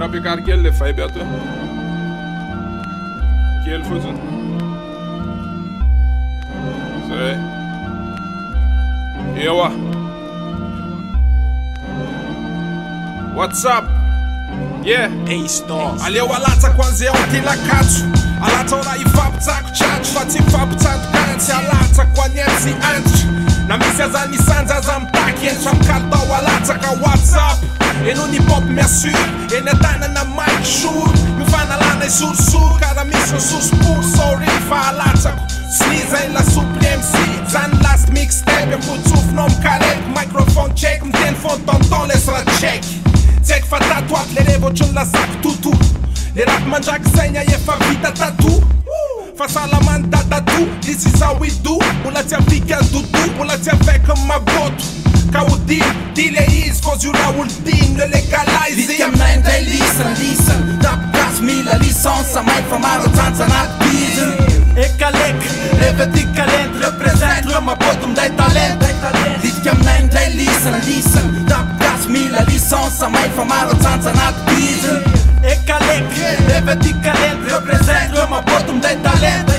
Rapikar kelle fay bientôt. Quel faisant. C'est. Ewa. What's up? Yeah. A-Stars. Alewa latsa kwanzia kila katu. Alata ora ifapu chachu. Fati ifapu tatu kansi. Alata kwa nyensi anti. Na misia za nisanza za mtaki. Entramkata walata ka WhatsApp. Enuni pop me assure. Enetana na mic sure. Mifana lana sur. Cada mission suspur. Sorry fa alata. Sneeze in la suple MC. Zan last mixtape. Eu put suf nom carec. Microphone check. Mten font tonton lesra check. Check fa tatuat le revo c'un la sac tutu. Le rap mangia ksenia e fa vita tatu. Fa salamanda tatu. This is how we do. Mula tia fica dudu. Mula tia feca ma botu. Caudin, deal is cause you Raoul Dean. Le legalize. Dit kam nein dei listen. Rap gas mila licence. Mai fa marotanza nat bizen. Ekalek, repetit calent. Represent rama botum dai talent. Dit kam nein dei listen. Rap gas mila licence. Mai fa marotanza nat bizen. Ekalek, repetit calent. Represent rama botum dai talent.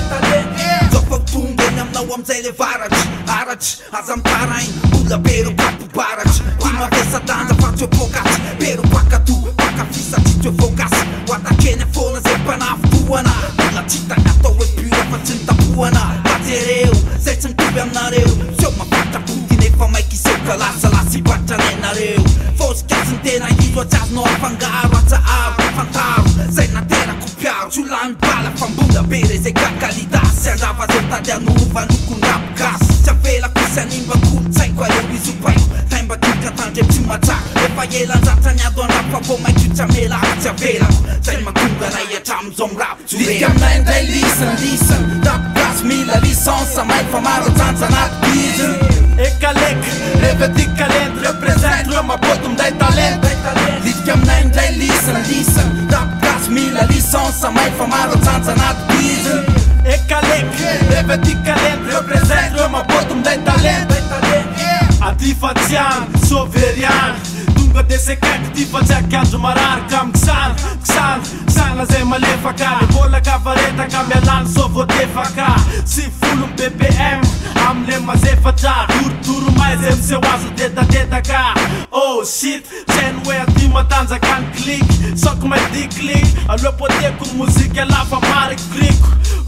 Zofak tunga nam na wam zele varach. Arach, azam tarain. Ula pero kapu barach. Uma vez a danza faccio pocat. Pero paka tu, paka fissa titio focas. Guarda che ne fona se panaf tuana. Ula città gato e più la facenta buona. Batereu, se c'è tu ben nareu. Se ma fatta punti ne fa mai chi se calassa la si bacia ne nareu. Fos che sentena io già no afangaro a fantaro. Se na terra copiaro, ciulan bala fambunda bere se cacalita. Se andava senta de nuva nu cu rap gas. Se avela cu se nimba cu sai qua eu vi supai. Time batuca tanto e mata. E fa ela zatanya don rap fa po mai chiucia mela se avela. Sai ma kunga na ia tam zom rap. Dit kam nein dei listen. Rap gas mila licence mai fa marotanza nat bizen. Ekalek, repetit calent. Represent rama botum dai talent. Dit kam nein dei listen. Rap gas mila licence mai fa marotanza nat bizen. Ekalek, repetit calent. Represent rama botum dai talent. Atifațian, soverian. Dunga de se cai que ti facea canjo marar. Cam Xan la zema le faca. De bola cavareta cambia lan so vou te faca. Se full um BPM, am le mas e faca. Turu mais em seu aso teta cá. Oh shit, gen wea ti matanza can click. Só que mais de click. Alô poder com música lá fa mare click.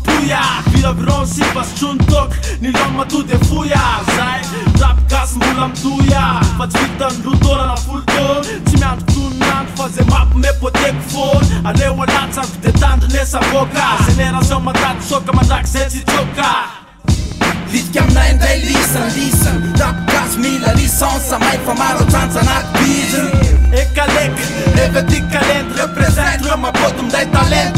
Puia, virou si pas chuntok. Ni loma tu de fuia. Zai, rap gas mulam tuia. Faci vitan lutora na full ton. Se me antunan fazer map me poder que for. Aleu a lança que te tanto nessa boca. Aceleração matado soca mandak se se choca. Dit kam nein dei listen. Rap gas mila licence. Mai fa marotanza nat bizen. Ekalek, repetit calent. Represent rama botum dai talent.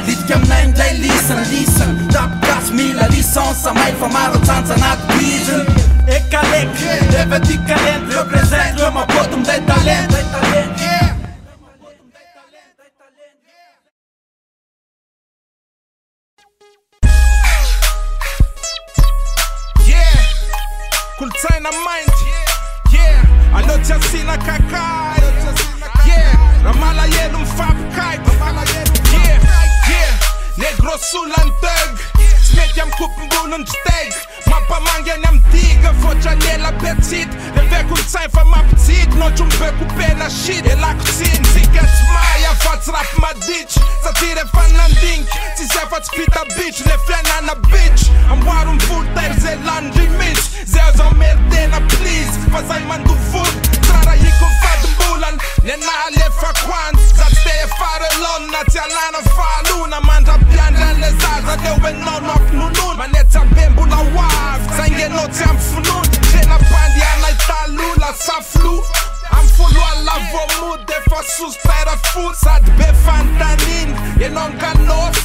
Dit kam nein dei listen. Rap gas mila licence. Mai fa marotanza nat bizen. Ekalek, repetit calent. Represent rama botum dai talent. Kulțai na mind, yeah. Alocia sina kakai, yeah. Ramala e nu fap kai, yeah. Negro sulan tăg, smeteam cu bun în steg. Mapa mangeam tigă, vocea la bețit. De pe kulțai fa ma pțit, nociun pe cu pena shit. E la cuțin, zic-ați mai, fați rap ma dici. Să tire fan în dink, ți se fați pita bitch. Le fiana na bitch, am war un full time zeland remix. Zeo merdena please, fazai mandu fut. Trara i cu fat în bulan, nena le fac once. Zați te e fară lon, națională fa luna. Manda pianda le zaza, deu ben non op nu nun. Maneța bembu la waf, zange no ți-am funut. Jena pandia n-ai talula sa flu. Am foloat la vomut, de fa sus pera fut. Sad be fantanin, e non canof.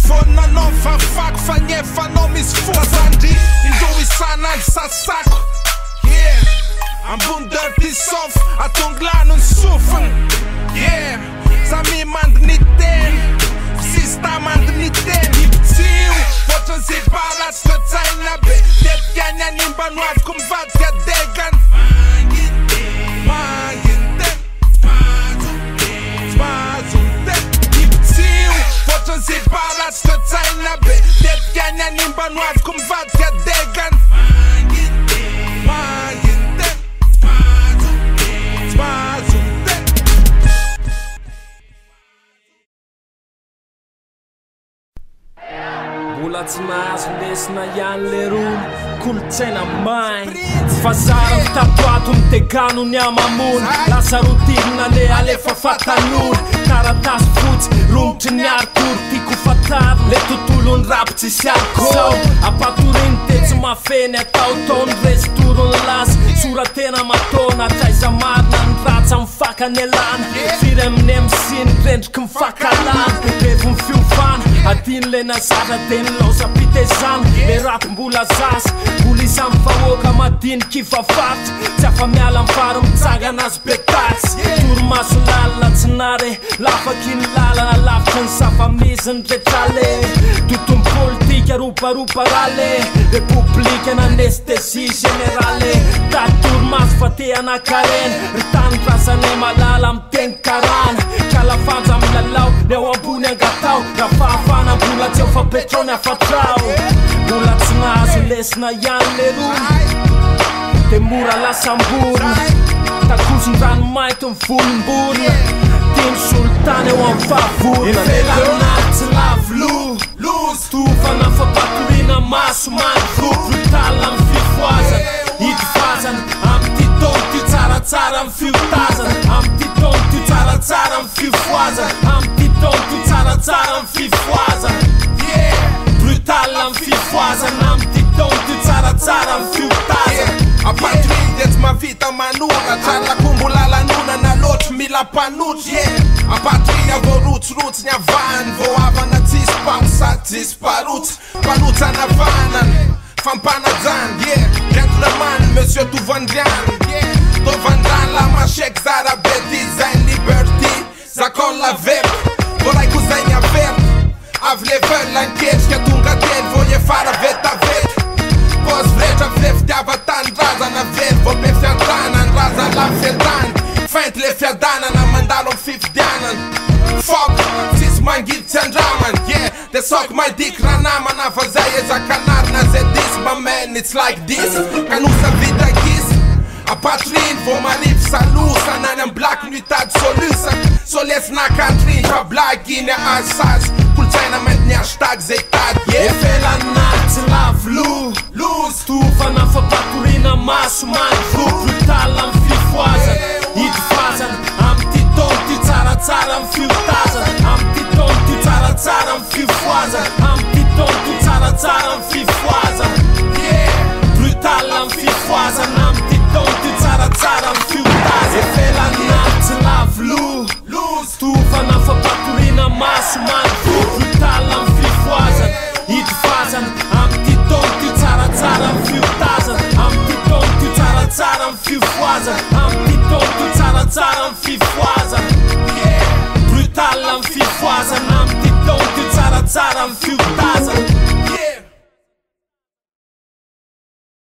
Fona non fa fac, fa nie fa no mis fut. Sandi, indui sanan sa sac. Yeah, am bun dirty soft, atung la nu sufân. Yeah, sa mi mand niten, sista mand niten. Ipțiu, vocea zi parat, slățai na be. Dep chiania nimba nu av cum vat ca degan. Maghinten, spazu, tsy nahazo lesina ihany le rony kolotsaina maigny fazara mitatoato mitegano ny amamony lasa rotirina le alefa fatan'olo taratasy fotsy rongotry ny arikory tiako fatary le tontolony rapitsy sy alkôl apatoriny tetsy mafeny atao taony restorony lasy soratena matona traiza marina ny ratsy amin'ny fakany alana firy amin'ny amsiny rendriky mifakalana revo ny fiovana adiny le nazara de ny laosapitezana le rapim-bola zasy mbola isan'ny vahoaka madiniky ifafaritry tsy afa miala mifary mitsangana azy betatsy toromaso lalina tsy nare lafaky ny lalana lavitry ny zava-miziny retrale tontolo politika roparopa rale republika na anestesie generale tady toromaso fa te anakarena ry tany razanay malala miteny karana kalafanja amin'ny lalao ny ao ambony angatao raha fahafana mbola tsy eo fa petrony afatrao mbola tsy nahazo lesina ihany le rony de mora lasam-borona takosony ranomaity ny volomborona tiny solotany eo amin'ny fahavorona efelanaty lavolo tofana fapatorina maso mandro brutala amin'ny fifoazana hitifazana amin'ny titony ty tsaratsara amin'ny fiotazana amin'ny titony ty tsaratsara amin'ny fifoazana amin'ny titony ty tsaratsara amin'ny fifoazana brutala amin'ny fifoazana amin'ny titony ty tsaratsara amin'ny fiotazana apatriny de tsy mavita manona tralako mbola lanona na loatra mila mpanotry apatriny avao rotsirotsy ny avahany vao avana tsisy mpano sady tsisy parotsy mpanotsy anavanany fampanajany gentleman monsieur tovandriany tovandran la machek zarabe design liberty zakon la vert voraiky zay ny avert avy level lanketrika tonga teny vao efara vetavety pos vretra fle fitiava-tanindrazana vety vao be fiadanany raza la fiadany fainty le fiadanana mandalo amin'ny fifidianany fok tsisy mangidy tsy andramany de sok maidiky raha namana fa zay ezakanarina zay dis my man it's like this kanosa vita gisy apatriny vao marivy salosa nany amin'ny black nuitady solusa solesina katriny fa black iny asasy kolotsaina mainty ny hashtag zay tady efelanaty lavolo tofana fapatorina maso mandro